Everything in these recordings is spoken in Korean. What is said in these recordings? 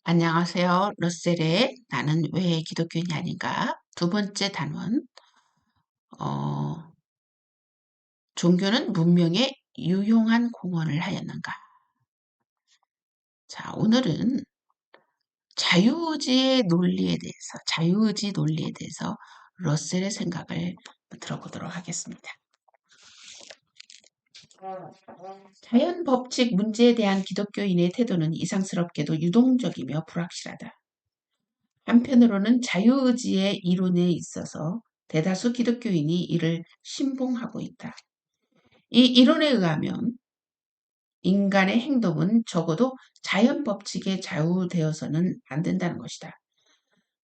안녕하세요. 러셀의 나는 왜 기독교인이 아닌가? 두 번째 단원. 어, 종교는 문명에 유용한 공헌을 하였는가? 자, 오늘은 자유의지 논리에 대해서 러셀의 생각을 들어보도록 하겠습니다. 자연 법칙 문제에 대한 기독교인의 태도는 이상스럽게도 유동적이며 불확실하다. 한편으로는 자유의지의 이론에 있어서 대다수 기독교인이 이를 신봉하고 있다. 이 이론에 의하면 인간의 행동은 적어도 자연 법칙에 좌우되어서는 안 된다는 것이다.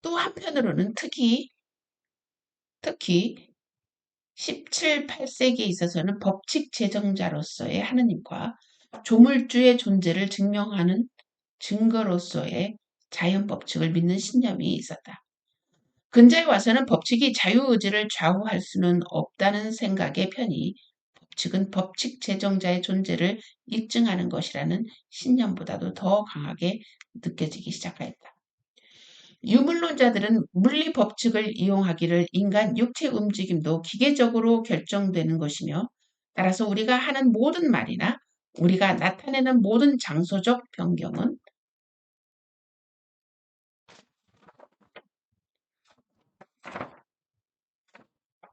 또 한편으로는 특히 17, 8세기에 있어서는 법칙 제정자로서의 하느님과 조물주의 존재를 증명하는 증거로서의 자연 법칙을 믿는 신념이 있었다. 근자에 와서는 법칙이 자유의지를 좌우할 수는 없다는 생각의 편이 법칙은 법칙 제정자의 존재를 입증하는 것이라는 신념보다도 더 강하게 느껴지기 시작하였다. 유물론자들은 물리 법칙을 이용하기를 인간 육체 움직임도 기계적으로 결정되는 것이며 따라서 우리가 하는 모든 말이나 우리가 나타내는 모든 장소적 변경은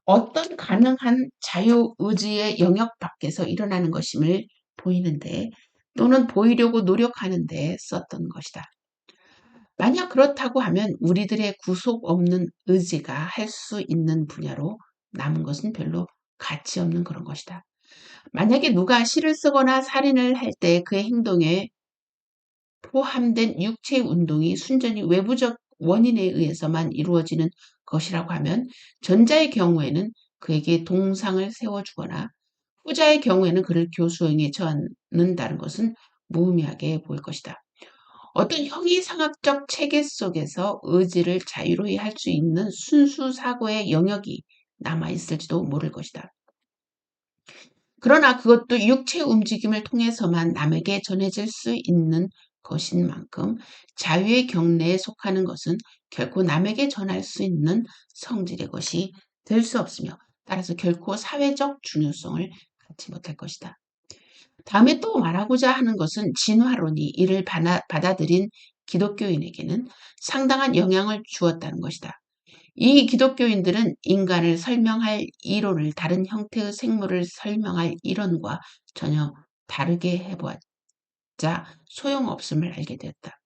어떤 가능한 자유의지의 영역 밖에서 일어나는 것임을 보이는데 또는 보이려고 노력하는데 썼던 것이다. 만약 그렇다고 하면 우리들의 구속 없는 의지가 할 수 있는 분야로 남은 것은 별로 가치 없는 그런 것이다. 만약에 누가 시를 쓰거나 살인을 할 때 그의 행동에 포함된 육체 운동이 순전히 외부적 원인에 의해서만 이루어지는 것이라고 하면 전자의 경우에는 그에게 동상을 세워주거나 후자의 경우에는 그를 교수형에 처한다는 것은 무의미하게 보일 것이다. 어떤 형이상학적 체계 속에서 의지를 자유로이 할 수 있는 순수 사고의 영역이 남아있을지도 모를 것이다. 그러나 그것도 육체 움직임을 통해서만 남에게 전해질 수 있는 것인 만큼 자유의 경내에 속하는 것은 결코 남에게 전할 수 있는 성질의 것이 될 수 없으며 따라서 결코 사회적 중요성을 갖지 못할 것이다. 다음에 또 말하고자 하는 것은 진화론이 이를 받아들인 기독교인에게는 상당한 영향을 주었다는 것이다. 이 기독교인들은 인간을 설명할 이론을 다른 형태의 생물을 설명할 이론과 전혀 다르게 해보았자 소용없음을 알게 되었다.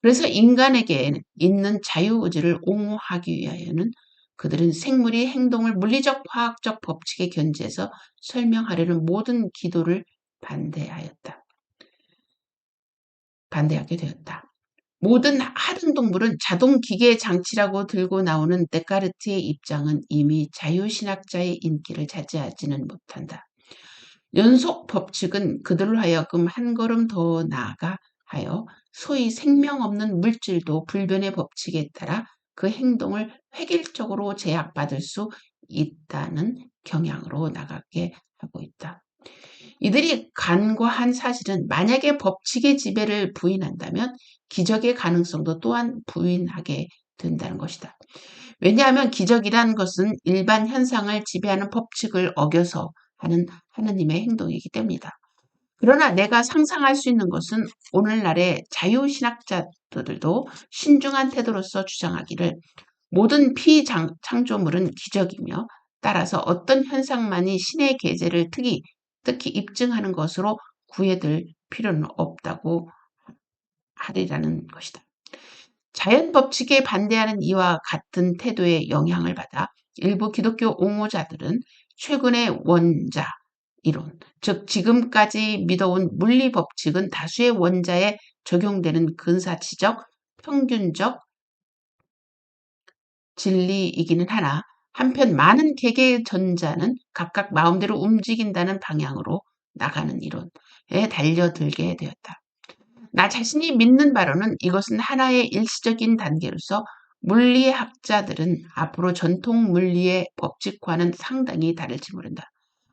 그래서 인간에게 있는 자유의지를 옹호하기 위하여는 그들은 생물이 행동을 물리적 화학적 법칙에 견지해서 설명하려는 모든 기도를 반대하게 되었다. 모든 하등동물은 자동기계 장치라고 들고 나오는 데카르트의 입장은 이미 자유신학자의 인기를 차지하지는 못한다. 연속 법칙은 그들로 하여금 한 걸음 더 나아가 하여 소위 생명 없는 물질도 불변의 법칙에 따라 그 행동을 획일적으로 제약받을 수 있다는 경향으로 나가게 하고 있다. 이들이 간과한 사실은 만약에 법칙의 지배를 부인한다면 기적의 가능성도 또한 부인하게 된다는 것이다. 왜냐하면 기적이란 것은 일반 현상을 지배하는 법칙을 어겨서 하는 하느님의 행동이기 때문이다. 그러나 내가 상상할 수 있는 것은 오늘날의 자유신학자들도 신중한 태도로서 주장하기를 모든 피창조물은 기적이며 따라서 어떤 현상만이 신의 계제를 특히 입증하는 것으로 구애될 필요는 없다고 하리라는 것이다. 자연 법칙에 반대하는 이와 같은 태도의 영향을 받아 일부 기독교 옹호자들은 최근의 원자 이론, 즉 지금까지 믿어온 물리 법칙은 다수의 원자에 적용되는 근사치적, 평균적 진리이기는 하나 한편 많은 개개의 전자는 각각 마음대로 움직인다는 방향으로 나가는 이론에 달려들게 되었다. 나 자신이 믿는 바로는 이것은 하나의 일시적인 단계로서 물리학자들은 앞으로 전통 물리의 법칙과는 상당히 다를지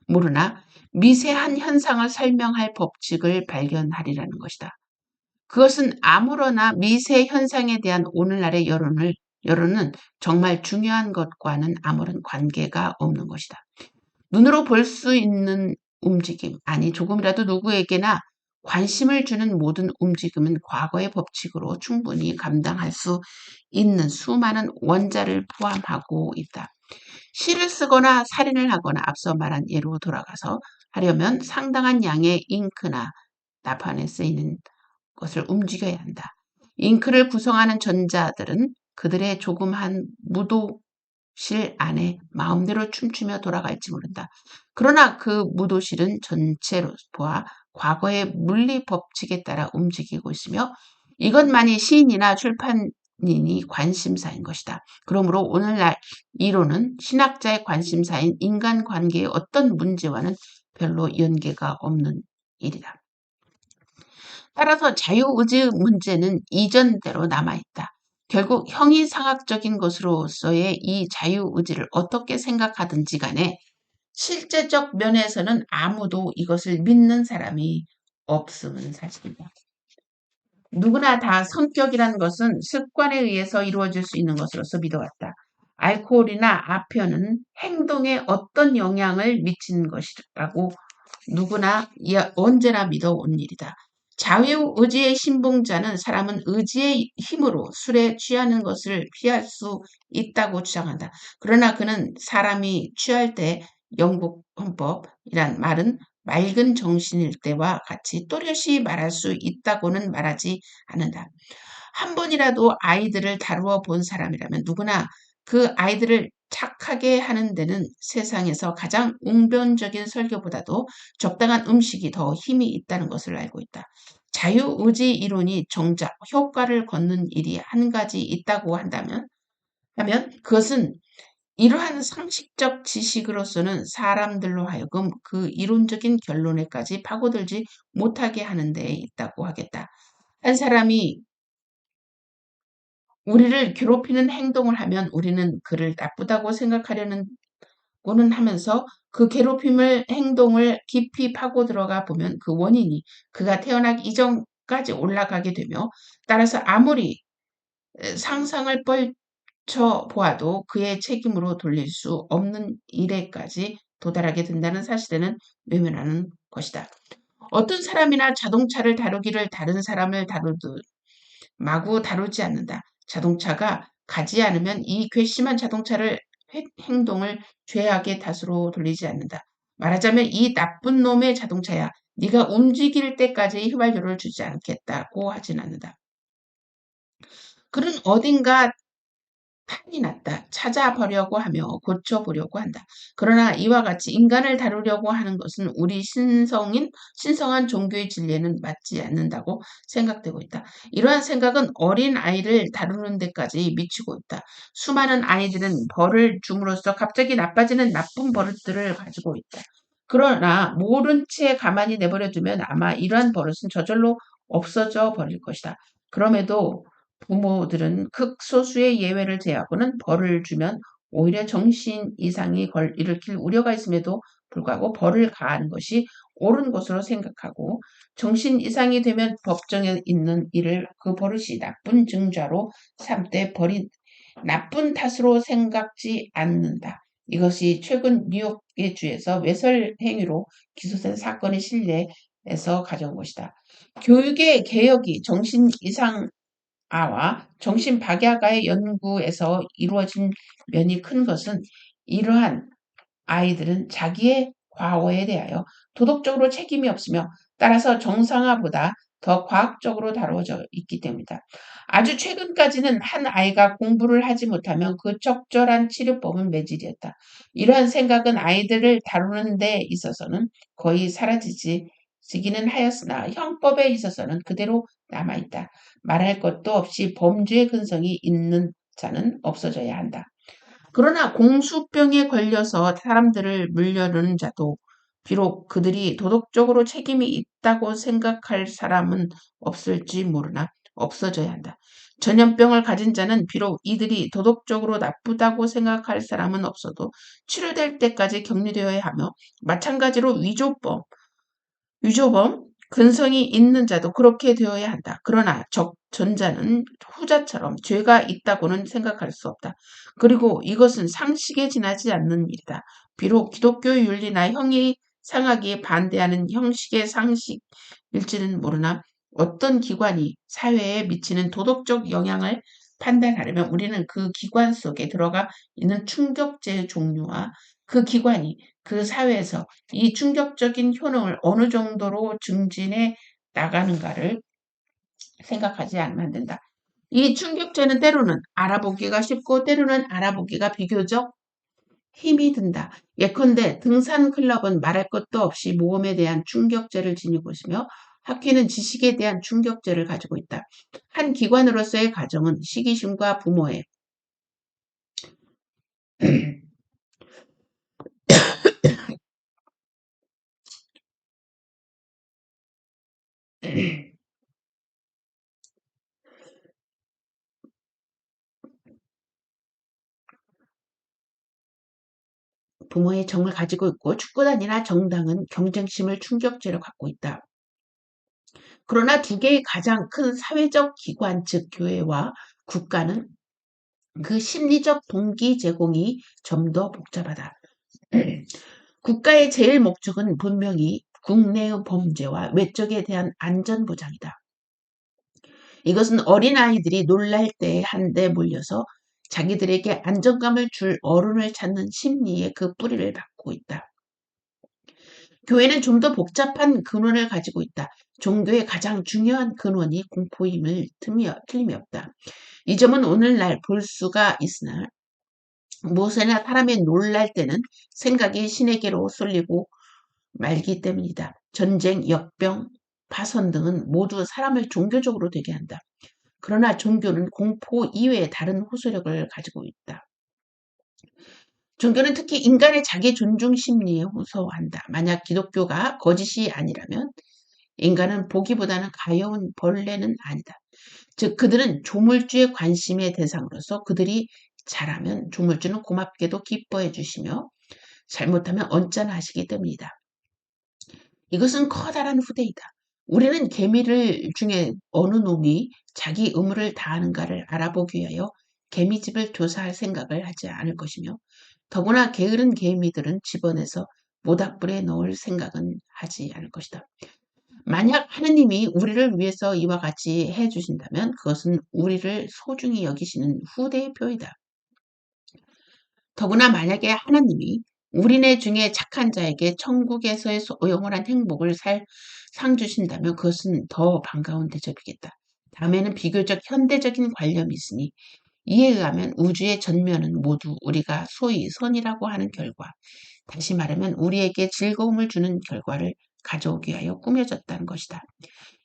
모르나 미세한 현상을 설명할 법칙을 발견하리라는 것이다. 그것은 아무러나 미세 현상에 대한 오늘날의 여론은 정말 중요한 것과는 아무런 관계가 없는 것이다. 눈으로 볼 수 있는 움직임, 아니 조금이라도 누구에게나 관심을 주는 모든 움직임은 과거의 법칙으로 충분히 감당할 수 있는 수많은 원자를 포함하고 있다. 시를 쓰거나 살인을 하거나 앞서 말한 예로 돌아가서 하려면 상당한 양의 잉크나 나판에 쓰이는 것을 움직여야 한다. 잉크를 구성하는 전자들은 그들의 조그만 무도실 안에 마음대로 춤추며 돌아갈지 모른다. 그러나 그 무도실은 전체로 보아 과거의 물리 법칙에 따라 움직이고 있으며 이것만이 시인이나 출판인이 관심사인 것이다. 그러므로 오늘날 이론은 신학자의 관심사인 인간관계의 어떤 문제와는 별로 연계가 없는 일이다. 따라서 자유의지 문제는 이전대로 남아있다. 결국 형이상학적인 것으로서의 이 자유의지를 어떻게 생각하든지 간에 실제적 면에서는 아무도 이것을 믿는 사람이 없음은 사실이다. 누구나 다 성격이라는 것은 습관에 의해서 이루어질 수 있는 것으로서 믿어왔다. 알코올이나 아편은 행동에 어떤 영향을 미치는 것이라고 누구나 언제나 믿어온 일이다. 자유의지의 신봉자는 사람은 의지의 힘으로 술에 취하는 것을 피할 수 있다고 주장한다. 그러나 그는 사람이 취할 때 영국 헌법이란 말은 맑은 정신일 때와 같이 또렷이 말할 수 있다고는 말하지 않는다. 한 번이라도 아이들을 다루어 본 사람이라면 누구나 그 아이들을 착하게 하는 데는 세상에서 가장 웅변적인 설교보다도 적당한 음식이 더 힘이 있다는 것을 알고 있다. 자유의지 이론이 정작 효과를 거는 일이 한 가지 있다고 하면 그것은 이러한 상식적 지식으로서는 사람들로 하여금 그 이론적인 결론에까지 파고들지 못하게 하는 데 있다고 하겠다. 한 사람이 우리를 괴롭히는 행동을 하면 우리는 그를 나쁘다고 생각하려는 고는 하면서 그 괴롭힘을 행동을 깊이 파고 들어가 보면 그 원인이 그가 태어나기 이전까지 올라가게 되며 따라서 아무리 상상을 펼쳐 보아도 그의 책임으로 돌릴 수 없는 일에까지 도달하게 된다는 사실에는 외면하는 것이다. 어떤 사람이나 자동차를 다루기를 다른 사람을 다루듯 마구 다루지 않는다. 자동차가 가지 않으면 이 괘씸한 자동차를 행동을 죄악의 탓으로 돌리지 않는다. 말하자면 이 나쁜 놈의 자동차야. 네가 움직일 때까지 휘발유를 주지 않겠다고 하진 않는다. 그는 어딘가 판이 났다. 찾아보려고 하며 고쳐보려고 한다. 그러나 이와 같이 인간을 다루려고 하는 것은 우리 신성한 종교의 진리에는 맞지 않는다고 생각되고 있다. 이러한 생각은 어린 아이를 다루는 데까지 미치고 있다. 수많은 아이들은 벌을 줌으로써 갑자기 나빠지는 나쁜 버릇들을 가지고 있다. 그러나 모른 채 가만히 내버려두면 아마 이러한 버릇은 저절로 없어져 버릴 것이다. 그럼에도 부모들은 극소수의 예외를 제하고는 벌을 주면 오히려 정신 이상이 일으킬 우려가 있음에도 불구하고 벌을 가하는 것이 옳은 것으로 생각하고 정신 이상이 되면 법정에 있는 일을 그 버릇이 나쁜 증자로 삼되 벌이 나쁜 탓으로 생각지 않는다. 이것이 최근 뉴욕의 주에서 외설 행위로 기소된 사건의 신뢰에서 가져온 것이다. 교육의 개혁이 정신 이상 아와 정신박약아의 연구에서 이루어진 면이 큰 것은 이러한 아이들은 자기의 과거에 대하여 도덕적으로 책임이 없으며 따라서 정상화보다 더 과학적으로 다루어져 있기 때문이다. 아주 최근까지는 한 아이가 공부를 하지 못하면 그 적절한 치료법은 매질이었다. 이러한 생각은 아이들을 다루는 데 있어서는 거의 사라지기는 하였으나 형법에 있어서는 그대로 남아있다. 말할 것도 없이 범죄의 근성이 있는 자는 없어져야 한다. 그러나 공수병에 걸려서 사람들을 물려는 자도 비록 그들이 도덕적으로 책임이 있다고 생각할 사람은 없을지 모르나 없어져야 한다. 전염병을 가진 자는 비록 이들이 도덕적으로 나쁘다고 생각할 사람은 없어도 치료될 때까지 격리되어야 하며 마찬가지로 위조범, 근성이 있는 자도 그렇게 되어야 한다. 그러나 전자는 후자처럼 죄가 있다고는 생각할 수 없다. 그리고 이것은 상식에 지나지 않는 일이다. 비록 기독교 윤리나 형이 상하기에 반대하는 형식의 상식일지는 모르나 어떤 기관이 사회에 미치는 도덕적 영향을 판단하려면 우리는 그 기관 속에 들어가 있는 충격제의 종류와 그 기관이 그 사회에서 이 충격적인 효능을 어느 정도로 증진해 나가는가를 생각하지 않으면 안 된다. 이 충격제는 때로는 알아보기가 쉽고 때로는 알아보기가 비교적 힘이 든다. 예컨대 등산 클럽은 말할 것도 없이 모험에 대한 충격제를 지니고 있으며 학회는 지식에 대한 충격제를 가지고 있다. 한 기관으로서의 가정은 시기심과 부모의 부모의 정을 가지고 있고 축구단이나 정당은 경쟁심을 충격제로 갖고 있다. 그러나 두 개의 가장 큰 사회적 기관, 즉 교회와 국가는 그 심리적 동기 제공이 좀 더 복잡하다. 국가의 제일 목적은 분명히 국내의 범죄와 외적에 대한 안전보장이다. 이것은 어린아이들이 놀랄 때 한데 몰려서 자기들에게 안정감을 줄 어른을 찾는 심리의 그 뿌리를 받고 있다. 교회는 좀 더 복잡한 근원을 가지고 있다. 종교의 가장 중요한 근원이 공포임을 틀림이 없다. 이 점은 오늘날 볼 수가 있으나 무엇이나 사람이 놀랄 때는 생각이 신에게로 쏠리고 말기 때문이다. 전쟁, 역병, 파손 등은 모두 사람을 종교적으로 되게 한다. 그러나 종교는 공포 이외의 다른 호소력을 가지고 있다. 종교는 특히 인간의 자기 존중 심리에 호소한다. 만약 기독교가 거짓이 아니라면 인간은 보기보다는 가여운 벌레는 아니다. 즉 그들은 조물주의 관심의 대상으로서 그들이 잘하면 조물주는 고맙게도 기뻐해 주시며 잘못하면 언짢아하시기 때문이다. 이것은 커다란 후대이다. 우리는 개미를 중에 어느 놈이 자기 의무를 다하는가를 알아보기 위하여 개미집을 조사할 생각을 하지 않을 것이며 더구나 게으른 개미들은 집어내서 모닥불에 넣을 생각은 하지 않을 것이다. 만약 하느님이 우리를 위해서 이와 같이 해주신다면 그것은 우리를 소중히 여기시는 후대의 표이다. 더구나 만약에 하나님이 우리네 중에 착한 자에게 천국에서의 영원한 행복을 상 주신다면 그것은 더 반가운 대접이겠다. 다음에는 비교적 현대적인 관념이 있으니 이에 의하면 우주의 전면은 모두 우리가 소위 선이라고 하는 결과, 다시 말하면 우리에게 즐거움을 주는 결과를 가져오기 위하여 꾸며졌다는 것이다.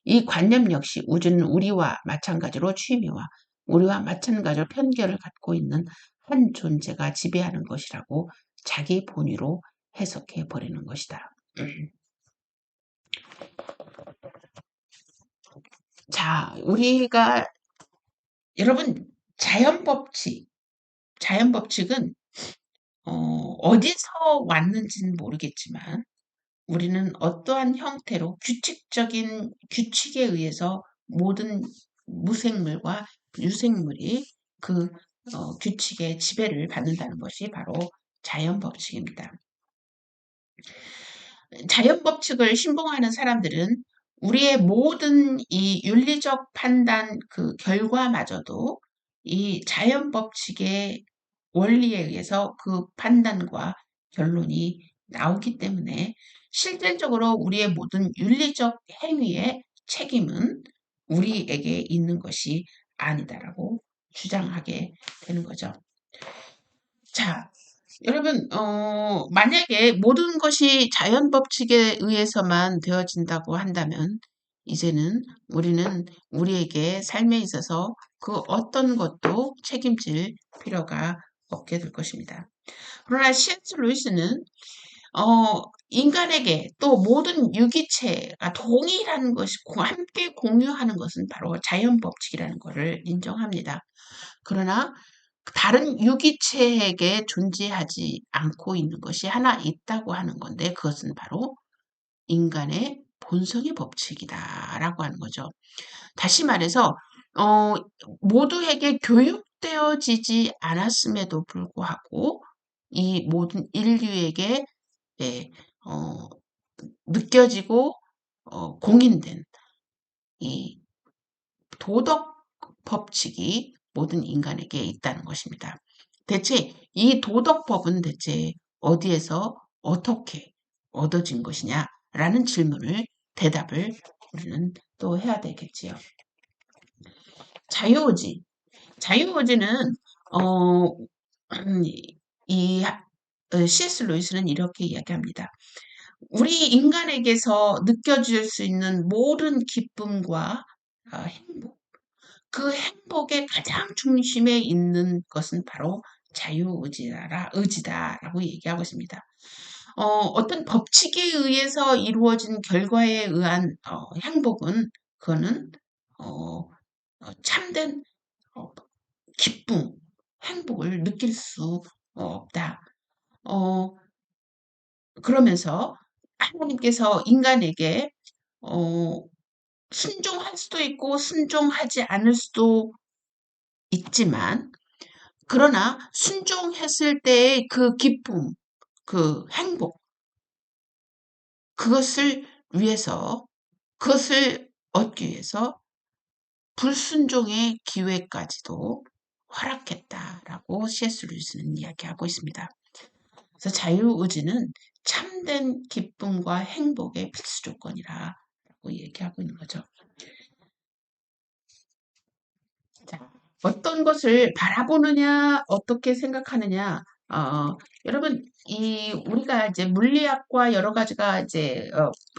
이 관념 역시 우주는 우리와 마찬가지로 취미와 우리와 마찬가지로 편견을 갖고 있는 한 존재가 지배하는 것이라고 자기 본위로 해석해 버리는 것이다. 자, 우리가 여러분 자연법칙은 어디서 왔는지는 모르겠지만 우리는 어떠한 형태로 규칙적인 규칙에 의해서 모든 무생물과 유생물이 그 규칙의 지배를 받는다는 것이 바로 자연법칙입니다. 자연법칙을 신봉하는 사람들은 우리의 모든 이 윤리적 판단 그 결과마저도 이 자연법칙의 원리에 의해서 그 판단과 결론이 나오기 때문에 실질적으로 우리의 모든 윤리적 행위의 책임은 우리에게 있는 것이 아니다라고 주장하게 되는 거죠. 자, 여러분, 만약에 모든 것이 자연 법칙에 의해서만 되어진다고 한다면 이제는 우리는 우리에게 삶에 있어서 그 어떤 것도 책임질 필요가 없게 될 것입니다. 그러나 C.S. 루이스는 인간에게 또 모든 유기체가 동일한 것이 함께 공유하는 것은 바로 자연 법칙이라는 것을 인정합니다. 그러나 다른 유기체에게 존재하지 않고 있는 것이 하나 있다고 하는 건데 그것은 바로 인간의 본성의 법칙이다라고 하는 거죠. 다시 말해서 어, 모두에게 교육되어지지 않았음에도 불구하고 이 모든 인류에게 예, 어, 느껴지고 공인된 이 도덕 법칙이 모든 인간에게 있다는 것입니다. 대체 이 도덕법은 대체 어디에서 어떻게 얻어진 것이냐라는 질문을 대답을 우리는 또 해야 되겠지요. 자유의지. 자유의지는 어, 이 C.S. 루이스는 이렇게 이야기합니다. 우리 인간에게서 느껴질 수 있는 모든 기쁨과 행복, 그 행복의 가장 중심에 있는 것은 바로 의지다라고 얘기하고 있습니다. 어떤 법칙에 의해서 이루어진 결과에 의한 행복은 그거는 참된 어, 기쁨, 행복을 느낄 수 없다. 어, 그러면서 하나님께서 인간에게 어, 순종할 수도 있고 순종하지 않을 수도 있지만 그러나 순종했을 때의 그 기쁨, 그 행복, 그것을 위해서, 그것을 얻기 위해서 불순종의 기회까지도 허락했다라고 C.S. 루이스는 이야기하고 있습니다. 그래서 자유의지는 참된 기쁨과 행복의 필수 조건이라고 얘기하고 있는 거죠. 자, 어떤 것을 바라보느냐, 어떻게 생각하느냐, 여러분, 우리가 이제 물리학과 여러 가지가 이제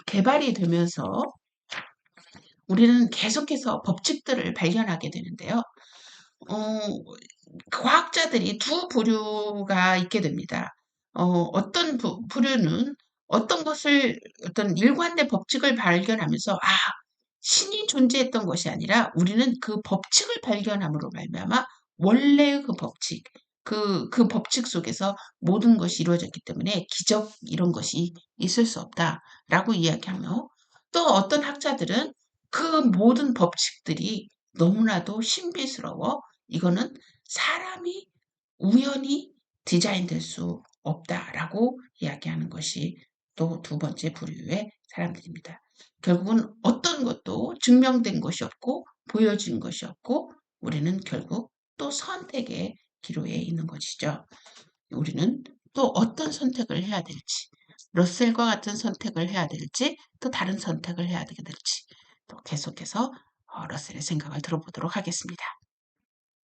개발이 되면서 우리는 계속해서 법칙들을 발견하게 되는데요. 어, 과학자들이 두 부류가 있게 됩니다. 어떤 부류는 어떤 것을, 어떤 일관된 법칙을 발견하면서, 신이 존재했던 것이 아니라 우리는 그 법칙을 발견함으로 말미암아 원래의 그 법칙, 그 법칙 속에서 모든 것이 이루어졌기 때문에 기적 이런 것이 있을 수 없다라고 이야기하며 또 어떤 학자들은 그 모든 법칙들이 너무나도 신비스러워 이거는 사람이 우연히 디자인될 수 없다라고 이야기하는 것이 또 두 번째 부류의 사람들입니다. 결국은 어떤 것도 증명된 것이 없고 보여진 것이 없고 우리는 결국 또 선택의 기로에 있는 것이죠. 우리는 또 어떤 선택을 해야 될지, 러셀과 같은 선택을 해야 될지, 또 다른 선택을 해야 되게 될지, 또 계속해서 러셀의 생각을 들어보도록 하겠습니다.